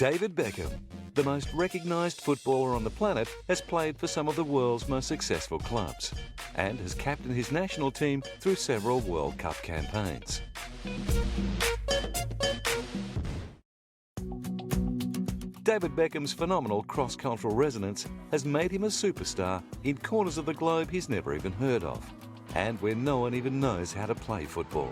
David Beckham, the most recognised footballer on the planet, has played for some of the world's most successful clubs and has captained his national team through several World Cup campaigns. David Beckham's phenomenal cross-cultural resonance has made him a superstar in corners of the globe he's never even heard of, and where no one even knows how to play football.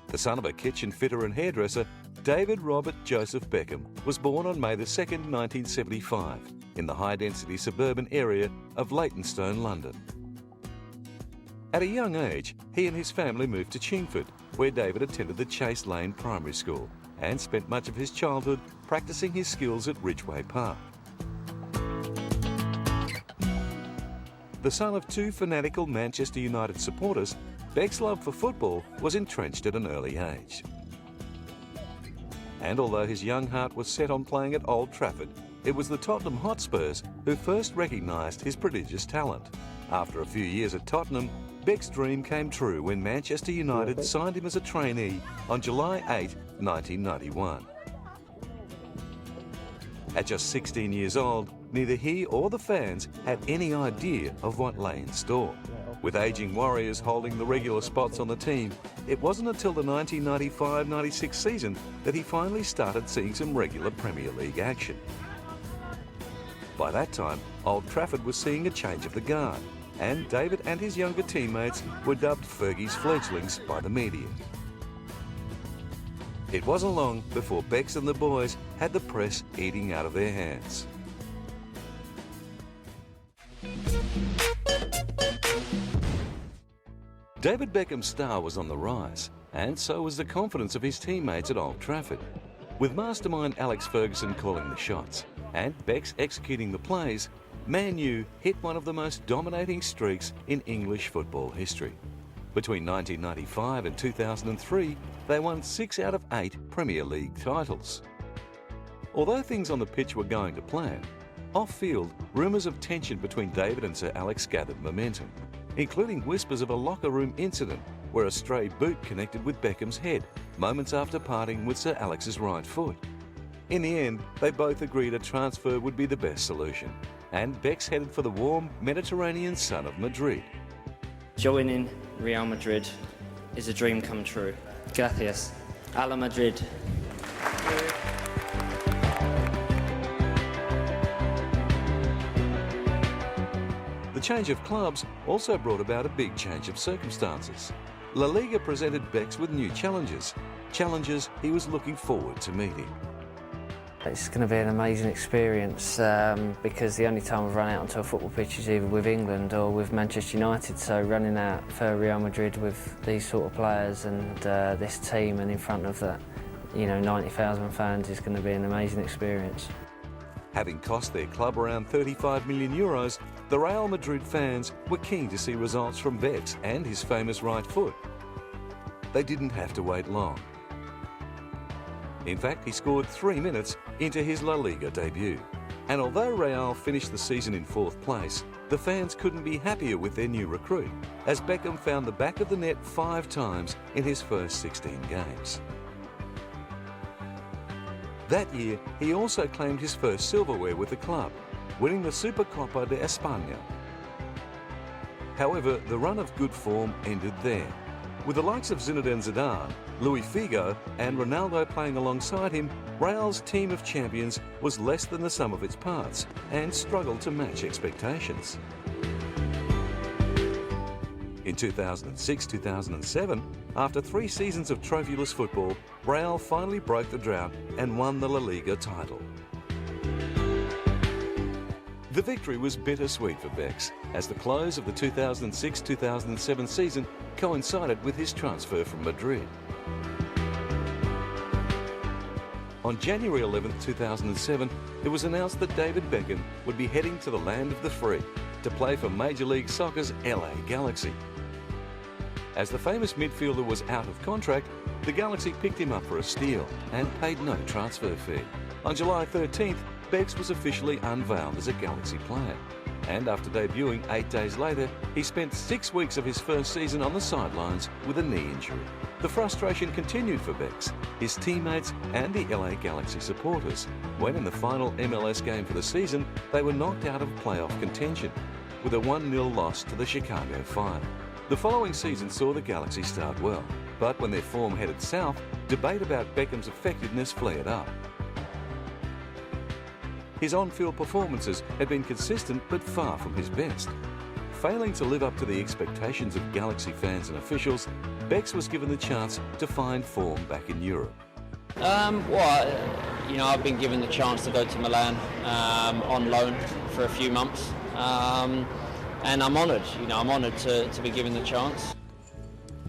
The son of a kitchen fitter and hairdresser, David Robert Joseph Beckham was born on May 2, 1975, in the high-density suburban area of Leytonstone, London. At a young age, he and his family moved to Chingford, where David attended the Chase Lane Primary School and spent much of his childhood practicing his skills at Ridgeway Park. The son of two fanatical Manchester United supporters, Beck's love for football was entrenched at an early age. And although his young heart was set on playing at Old Trafford, it was the Tottenham Hotspurs who first recognised his prodigious talent. After a few years at Tottenham, Beck's dream came true when Manchester United signed him as a trainee on July 8, 1991. At just 16 years old, neither he or the fans had any idea of what lay in store. With ageing warriors holding the regular spots on the team, it wasn't until the 1995-96 season that he finally started seeing some regular Premier League action. By that time, Old Trafford was seeing a change of the guard, and David and his younger teammates were dubbed Fergie's fledglings by the media. It wasn't long before Becks and the boys had the press eating out of their hands. David Beckham's star was on the rise, and so was the confidence of his teammates at Old Trafford. With mastermind Alex Ferguson calling the shots and Becks executing the plays, Man U hit one of the most dominating streaks in English football history. Between 1995 and 2003, they won 6 out of 8 Premier League titles. Although things on the pitch were going to plan, off-field, rumours of tension between David and Sir Alex gathered momentum, including whispers of a locker room incident where a stray boot connected with Beckham's head moments after parting with Sir Alex's right foot. In the end, they both agreed a transfer would be the best solution, and Becks headed for the warm Mediterranean sun of Madrid. Joining Real Madrid is a dream come true. Gracias. A la Madrid. The change of clubs also brought about a big change of circumstances. La Liga presented Becks with new challenges he was looking forward to meeting. It's going to be an amazing experience because the only time I've run out onto a football pitch is either with England or with Manchester United, so running out for Real Madrid with these sort of players and this team and in front of that, 90,000 fans is going to be an amazing experience. Having cost their club around €35 million, the Real Madrid fans were keen to see results from Becks and his famous right foot. They didn't have to wait long. In fact, he scored 3 minutes into his La Liga debut. And although Real finished the season in 4th place, the fans couldn't be happier with their new recruit, as Beckham found the back of the net 5 times in his first 16 games. That year, he also claimed his first silverware with the club, winning the Supercopa de España. However, the run of good form ended there. With the likes of Zinedine Zidane, Luis Figo and Ronaldo playing alongside him, Real's team of champions was less than the sum of its parts and struggled to match expectations. In 2006-2007, after 3 seasons of trophyless football, Real finally broke the drought and won the La Liga title. The victory was bittersweet for Becks, as the close of the 2006-2007 season coincided with his transfer from Madrid. On January 11, 2007, it was announced that David Beckham would be heading to the land of the free to play for Major League Soccer's LA Galaxy. As the famous midfielder was out of contract, the Galaxy picked him up for a steal and paid no transfer fee. On July 13th, Becks was officially unveiled as a Galaxy player. And after debuting 8 days later, he spent 6 weeks of his first season on the sidelines with a knee injury. The frustration continued for Becks, his teammates and the LA Galaxy supporters, when in the final MLS game for the season, they were knocked out of playoff contention with a 1-0 loss to the Chicago Fire. The following season saw the Galaxy start well, but when their form headed south, debate about Beckham's effectiveness flared up. His on-field performances had been consistent but far from his best. Failing to live up to the expectations of Galaxy fans and officials, Becks was given the chance to find form back in Europe. I've been given the chance to go to Milan on loan for a few months, and I'm honoured. I'm honoured to be given the chance.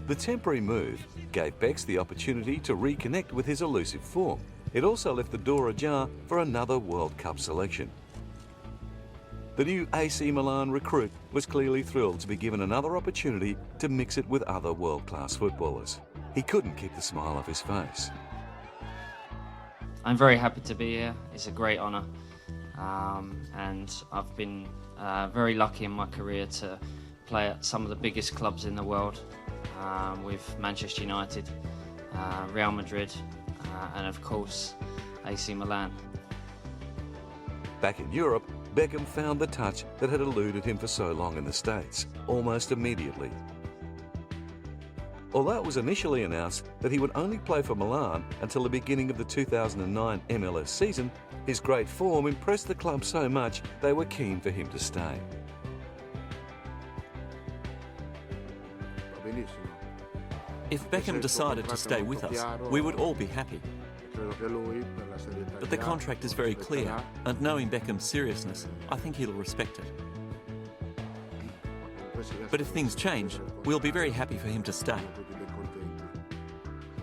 The temporary move gave Becks the opportunity to reconnect with his elusive form. It also left the door ajar for another World Cup selection. The new AC Milan recruit was clearly thrilled to be given another opportunity to mix it with other world-class footballers. He couldn't keep the smile off his face. I'm very happy to be here. It's a great honour, and I've been very lucky in my career to play at some of the biggest clubs in the world, with Manchester United, Real Madrid, and of course AC Milan. Back in Europe, Beckham found the touch that had eluded him for so long in the States, almost immediately. Although it was initially announced that he would only play for Milan until the beginning of the 2009 MLS season, his great form impressed the club so much they were keen for him to stay. If Beckham decided to stay with us, we would all be happy. But the contract is very clear, and knowing Beckham's seriousness, I think he'll respect it. But if things change, we'll be very happy for him to stay.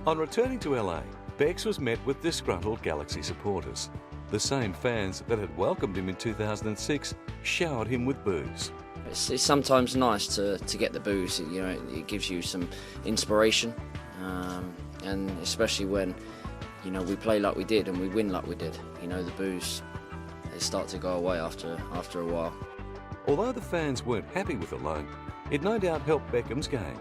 On returning to LA, Becks was met with disgruntled Galaxy supporters. The same fans that had welcomed him in 2006 showered him with boos. It's sometimes nice to get the boos. It gives you some inspiration, and especially when we play like we did and we win like we did. The boos, they start to go away after a while. Although the fans weren't happy with the loan, it no doubt helped Beckham's game.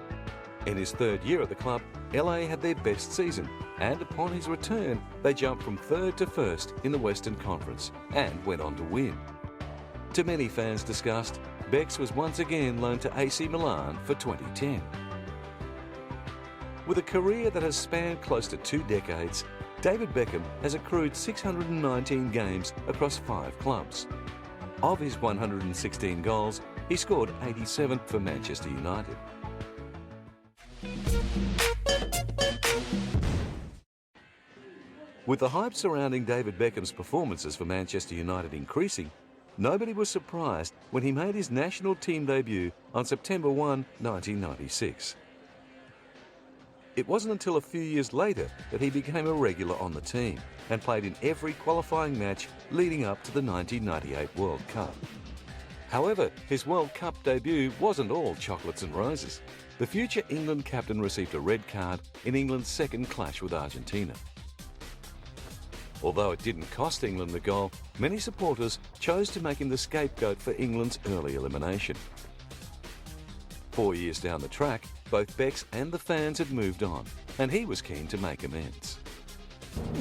In his third year at the club, LA had their best season, and upon his return, they jumped from third to first in the Western Conference and went on to win. To many fans' disgust, Becks was once again loaned to AC Milan for 2010. With a career that has spanned close to 2 decades, David Beckham has accrued 619 games across 5 clubs. Of his 116 goals, he scored 87 for Manchester United. With the hype surrounding David Beckham's performances for Manchester United increasing, nobody was surprised when he made his national team debut on September 1, 1996. It wasn't until a few years later that he became a regular on the team and played in every qualifying match leading up to the 1998 World Cup. However, his World Cup debut wasn't all chocolates and roses. The future England captain received a red card in England's second clash with Argentina. Although it didn't cost England the goal, many supporters chose to make him the scapegoat for England's early elimination. 4 years down the track, both Becks and the fans had moved on, and he was keen to make amends.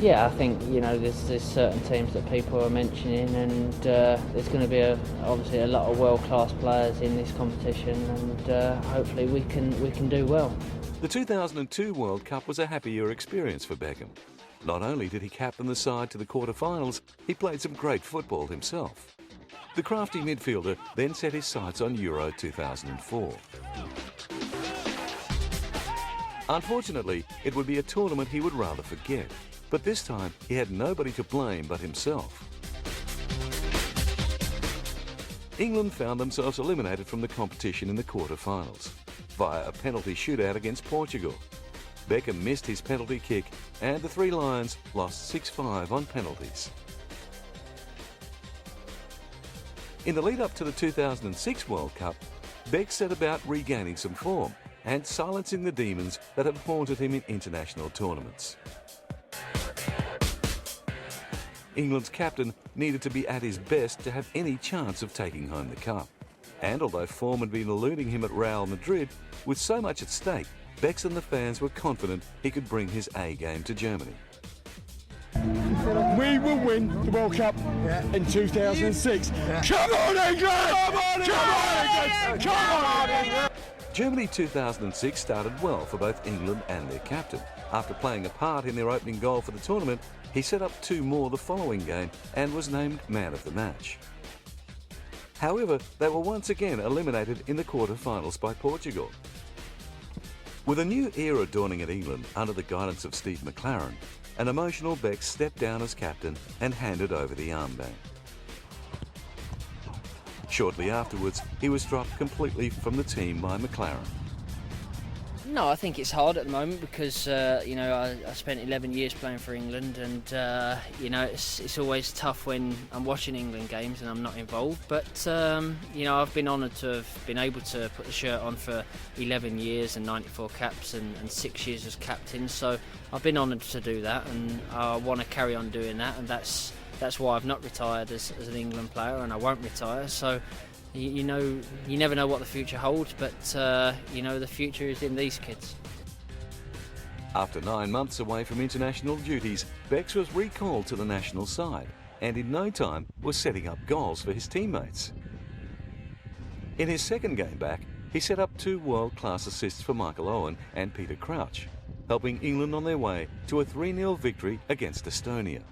Yeah, I think there's certain teams that people are mentioning, and there's going to be obviously a lot of world-class players in this competition, and hopefully we can do well. The 2002 World Cup was a happier experience for Beckham. Not only did he captain the side to the quarter-finals, he played some great football himself. The crafty midfielder then set his sights on Euro 2004. Unfortunately, it would be a tournament he would rather forget, but this time he had nobody to blame but himself. England found themselves eliminated from the competition in the quarter-finals via a penalty shootout against Portugal. Beckham missed his penalty kick and the Three Lions lost 6-5 on penalties. In the lead-up to the 2006 World Cup, Becks set about regaining some form and silencing the demons that had haunted him in international tournaments. England's captain needed to be at his best to have any chance of taking home the cup. And although form had been eluding him at Real Madrid, with so much at stake, Becks and the fans were confident he could bring his A game to Germany. We will win the World Cup in 2006. Come on, England! Come on, England! Come on, England! Germany 2006 started well for both England and their captain. After playing a part in their opening goal for the tournament, he set up 2 more the following game and was named man of the match. However, they were once again eliminated in the quarter-finals by Portugal. With a new era dawning at England under the guidance of Steve McLaren, an emotional Becks stepped down as captain and handed over the armband. Shortly afterwards, he was dropped completely from the team by McLaren. No, I think it's hard at the moment because I spent 11 years playing for England, and it's always tough when I'm watching England games and I'm not involved. But I've been honoured to have been able to put the shirt on for 11 years and 94 caps and 6 years as captain. So I've been honoured to do that, and I want to carry on doing that, and that's why I've not retired as an England player, and I won't retire. So. You never know what the future holds, but the future is in these kids. After 9 months away from international duties, Becks was recalled to the national side and in no time was setting up goals for his teammates. In his second game back, he set up 2 world-class assists for Michael Owen and Peter Crouch, helping England on their way to a 3-0 victory against Estonia.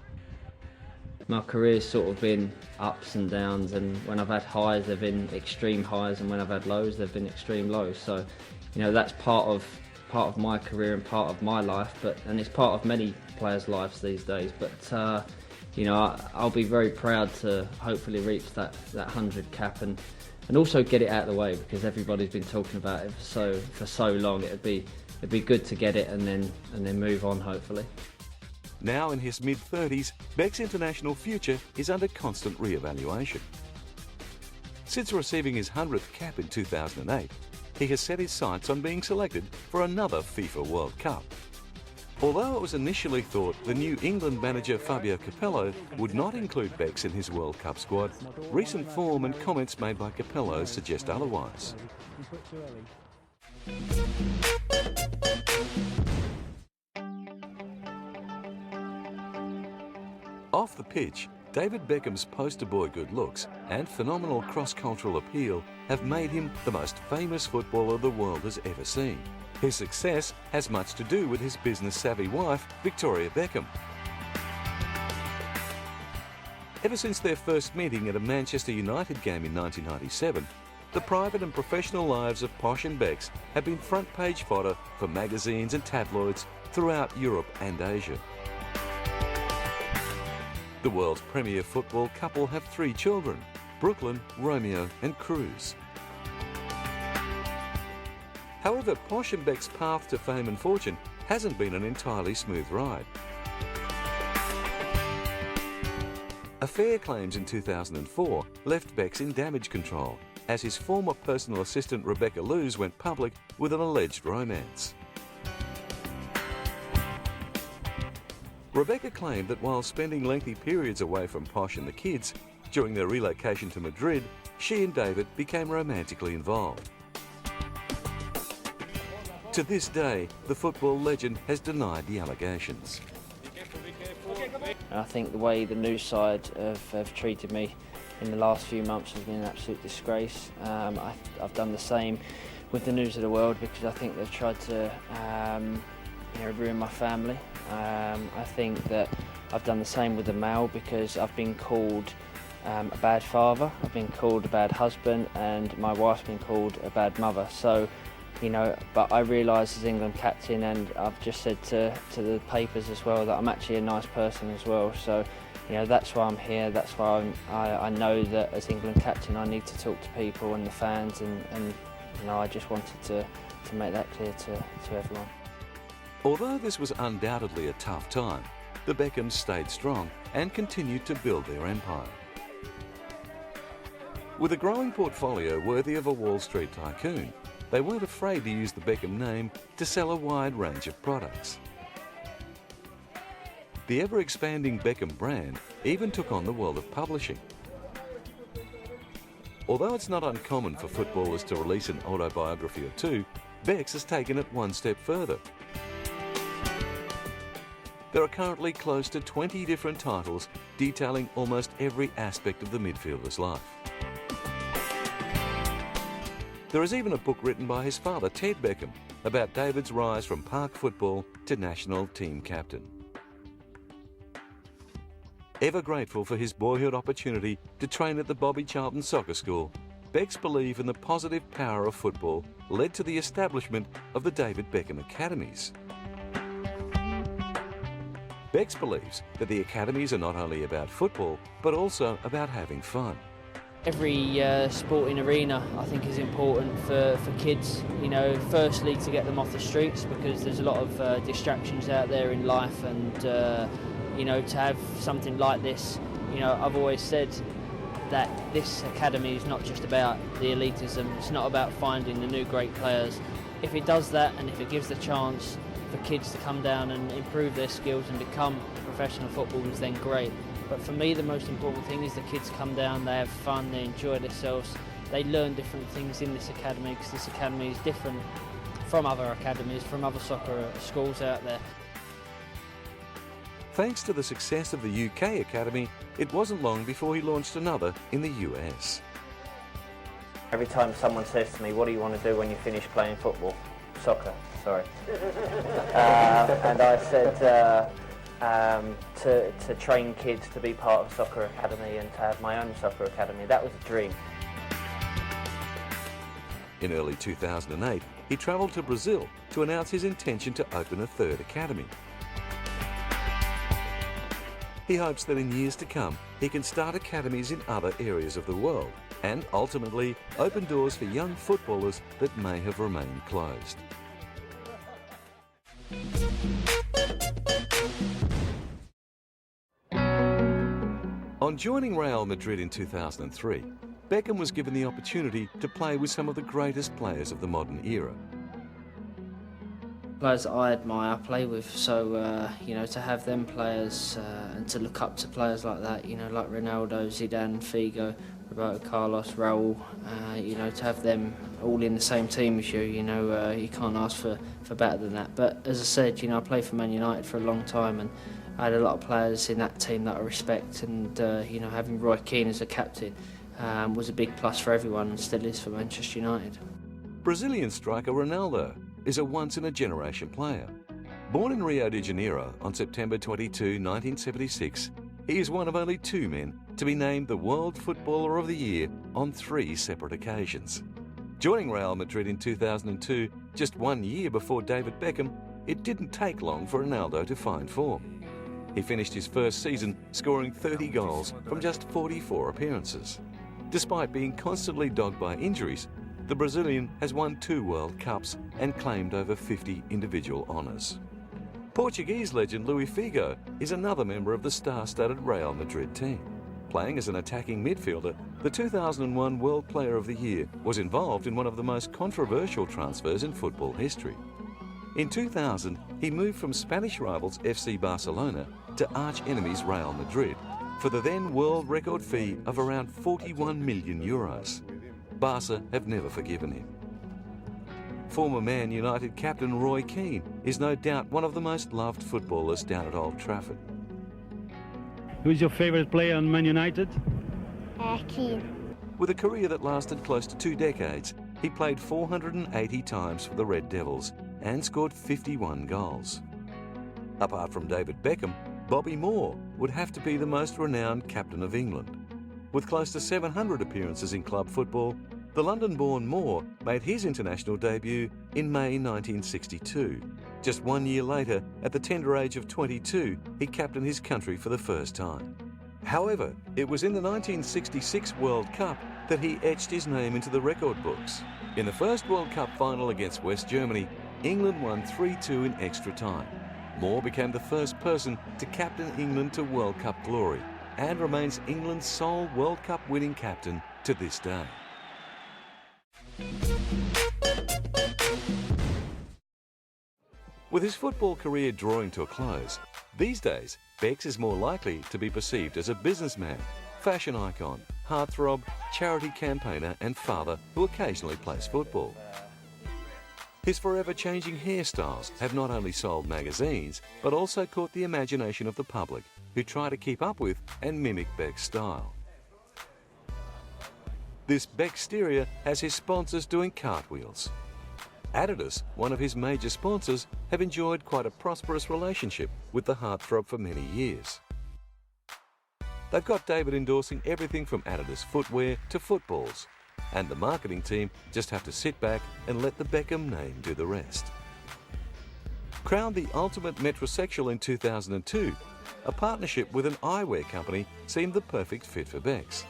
My career's sort of been ups and downs, and when I've had highs, they've been extreme highs, and when I've had lows, they've been extreme lows. So, that's part of my career and part of my life, and it's part of many players' lives these days. But I'll be very proud to hopefully reach that 100 cap and also get it out of the way, because everybody's been talking about it for so long. It'd be good to get it and then move on, hopefully. Now in his mid-30s, Becks' international future is under constant re-evaluation. Since receiving his 100th cap in 2008, he has set his sights on being selected for another FIFA World Cup. Although it was initially thought the new England manager Fabio Capello would not include Becks in his World Cup squad, recent form and comments made by Capello suggest otherwise. Off the pitch, David Beckham's poster boy good looks and phenomenal cross-cultural appeal have made him the most famous footballer the world has ever seen. His success has much to do with his business-savvy wife, Victoria Beckham. Ever since their first meeting at a Manchester United game in 1997, the private and professional lives of Posh and Becks have been front-page fodder for magazines and tabloids throughout Europe and Asia. The world's premier football couple have 3 children, Brooklyn, Romeo and Cruz. However, Posh and Becks' path to fame and fortune hasn't been an entirely smooth ride. Affair claims in 2004 left Becks in damage control as his former personal assistant Rebecca Lewis went public with an alleged romance. Rebecca claimed that while spending lengthy periods away from Posh and the kids, during their relocation to Madrid, she and David became romantically involved. To this day, the football legend has denied the allegations. I think the way the news side have treated me in the last few months has been an absolute disgrace. I've done the same with the News of the World because I think they've tried to ruin my family. I think that I've done the same with the Mail because I've been called a bad father, I've been called a bad husband, and my wife's been called a bad mother. So, but I realise as England captain, and I've just said to the papers as well, that I'm actually a nice person as well. So, that's why I'm here. That's why I know that as England captain, I need to talk to people and the fans, and I just wanted to make that clear to everyone. Although this was undoubtedly a tough time, the Beckhams stayed strong and continued to build their empire. With a growing portfolio worthy of a Wall Street tycoon, they weren't afraid to use the Beckham name to sell a wide range of products. The ever-expanding Beckham brand even took on the world of publishing. Although it's not uncommon for footballers to release an autobiography or two, Beck's has taken it one step further. There are currently close to 20 different titles detailing almost every aspect of the midfielder's life. There is even a book written by his father, Ted Beckham, about David's rise from park football to national team captain. Ever grateful for his boyhood opportunity to train at the Bobby Charlton Soccer School, Beck's belief in the positive power of football led to the establishment of the David Beckham Academies. Beck's believes that the academies are not only about football, but also about having fun. Every sporting arena, I think, is important for kids. You know, firstly to get them off the streets, because there's a lot of distractions out there in life, and you know, to have something like this, you know, I've always said that this academy is not just about the elitism. It's not about finding the new great players. If it does that, and if it gives the chance for kids to come down and improve their skills and become professional footballers, then great. But for me, the most important thing is the kids come down, they have fun, they enjoy themselves, they learn different things in this academy, because this academy is different from other academies, from other soccer schools out there. Thanks to the success of the UK Academy, it wasn't long before he launched another in the US. Every time someone says to me, what do you want to do when you finish playing football? Soccer, sorry. And I said to train kids to be part of a soccer academy and to have my own soccer academy. That was a dream. In early 2008, he travelled to Brazil to announce his intention to open a third academy. He hopes that in years to come, he can start academies in other areas of the world and ultimately open doors for young footballers that may have remained closed. On joining Real Madrid in 2003, Beckham was given the opportunity to play with some of the greatest players of the modern era. Players that I admire, play with, so you know, to have them players and to look up to players like that, you know, like Ronaldo, Zidane, Figo, Roberto Carlos, Raul, you know, to have them all in the same team as you, you know, you can't ask for better than that. But as I said, you know, I played for Man United for a long time, and I had a lot of players in that team that I respect, and you know, having Roy Keane as a captain was a big plus for everyone, and still is for Manchester United. Brazilian striker Ronaldo is a once-in-a-generation player. Born in Rio de Janeiro on September 22, 1976, he is one of only two men to be named the World Footballer of the Year on 3 separate occasions. Joining Real Madrid in 2002, just 1 year before David Beckham, it didn't take long for Ronaldo to find form. He finished his first season scoring 30 goals from just 44 appearances. Despite being constantly dogged by injuries, the Brazilian has won 2 World Cups and claimed over 50 individual honours. Portuguese legend Luís Figo is another member of the star-studded Real Madrid team. Playing as an attacking midfielder, the 2001 World Player of the Year was involved in one of the most controversial transfers in football history. In 2000, he moved from Spanish rivals FC Barcelona to arch-enemies Real Madrid for the then world record fee of around 41 million euros. Barca have never forgiven him. Former Man United captain Roy Keane is no doubt one of the most loved footballers down at Old Trafford. Who's your favourite player on Man United? Keane. With a career that lasted close to 2 decades, he played 480 times for the Red Devils and scored 51 goals. Apart from David Beckham, Bobby Moore would have to be the most renowned captain of England. With close to 700 appearances in club football, the London-born Moore made his international debut in May 1962. Just 1 year later, at the tender age of 22, he captained his country for the first time. However, it was in the 1966 World Cup that he etched his name into the record books. In the first World Cup final against West Germany, England won 3-2 in extra time. Moore became the first person to captain England to World Cup glory and remains England's sole World Cup winning captain to this day. With his football career drawing to a close, These days, Becks is more likely to be perceived as a businessman, fashion icon, heartthrob, charity campaigner and father who occasionally plays football. His forever-changing hairstyles have not only sold magazines, but also caught the imagination of the public, who try to keep up with and mimic Beck's style. This Becksteria has his sponsors doing cartwheels. Adidas, one of his major sponsors, have enjoyed quite a prosperous relationship with the heartthrob for many years. They've got David endorsing everything from Adidas footwear to footballs, and the marketing team just have to sit back and let the Beckham name do the rest. Crowned the ultimate metrosexual in 2002, a partnership with an eyewear company seemed the perfect fit for Becks.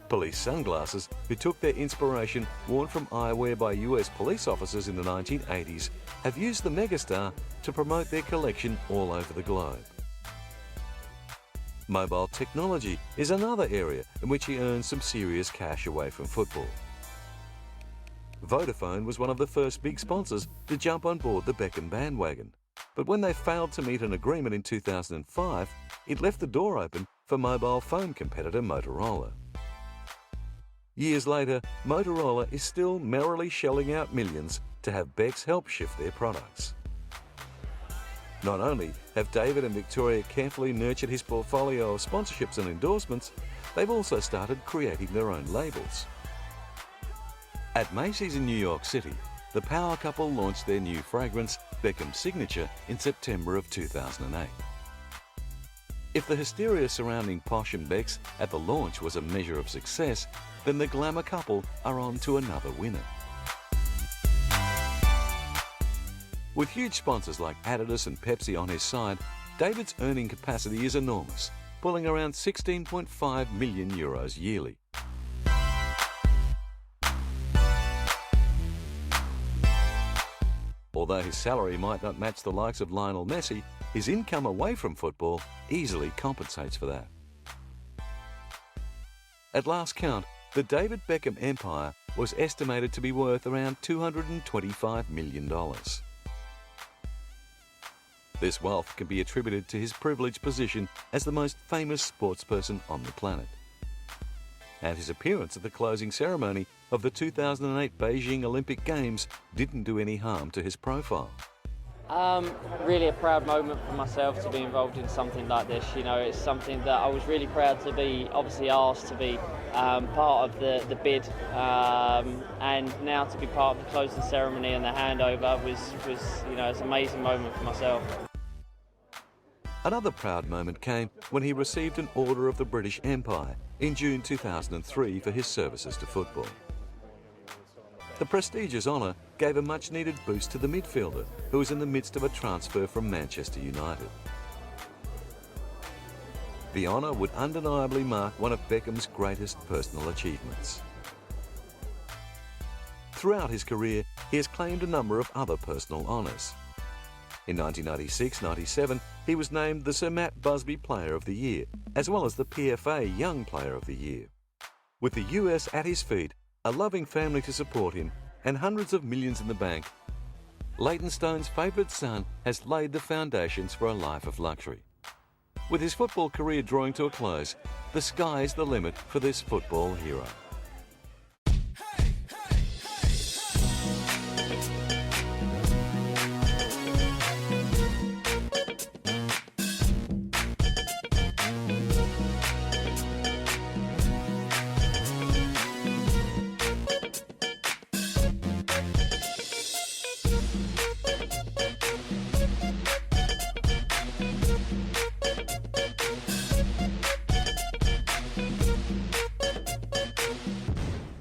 Police sunglasses, who took their inspiration worn from eyewear by US police officers in the 1980s, have used the megastar to promote their collection all over the globe. Mobile technology is another area in which he earns some serious cash away from football. Vodafone was one of the first big sponsors to jump on board the Beckham bandwagon, but when they failed to meet an agreement in 2005, it left the door open for mobile phone competitor Motorola. Years later, Motorola is still merrily shelling out millions to have Becks help shift their products. Not only have David and Victoria carefully nurtured his portfolio of sponsorships and endorsements, they've also started creating their own labels. At Macy's in New York City, the power couple launched their new fragrance, Beckham Signature, in September of 2008. If the hysteria surrounding Posh and Becks at the launch was a measure of success, then the glamour couple are on to another winner. With huge sponsors like Adidas and Pepsi on his side, David's earning capacity is enormous, pulling around 16.5 million euros yearly. Although his salary might not match the likes of Lionel Messi, his income away from football easily compensates for that. At last count, the David Beckham empire was estimated to be worth around $225 million. This wealth can be attributed to his privileged position as the most famous sportsperson on the planet, and his appearance at the closing ceremony of the 2008 Beijing Olympic Games didn't do any harm to his profile. Really a proud moment for myself to be involved in something like this. You know, it's something that I was really proud to be obviously asked to be part of the bid, and now to be part of the closing ceremony and the handover was you know, it's an amazing moment for myself. Another proud moment came when he received an Order of the British Empire in June 2003 for his services to football. The prestigious honour gave a much-needed boost to the midfielder, who was in the midst of a transfer from Manchester United. The honour would undeniably mark one of Beckham's greatest personal achievements. Throughout his career, he has claimed a number of other personal honours. In 1996-97, he was named the Sir Matt Busby Player of the Year, as well as the PFA Young Player of the Year. With the US at his feet, a loving family to support him, and hundreds of millions in the bank, Leytonstone's favourite son has laid the foundations for a life of luxury. With his football career drawing to a close, the sky's the limit for this football hero.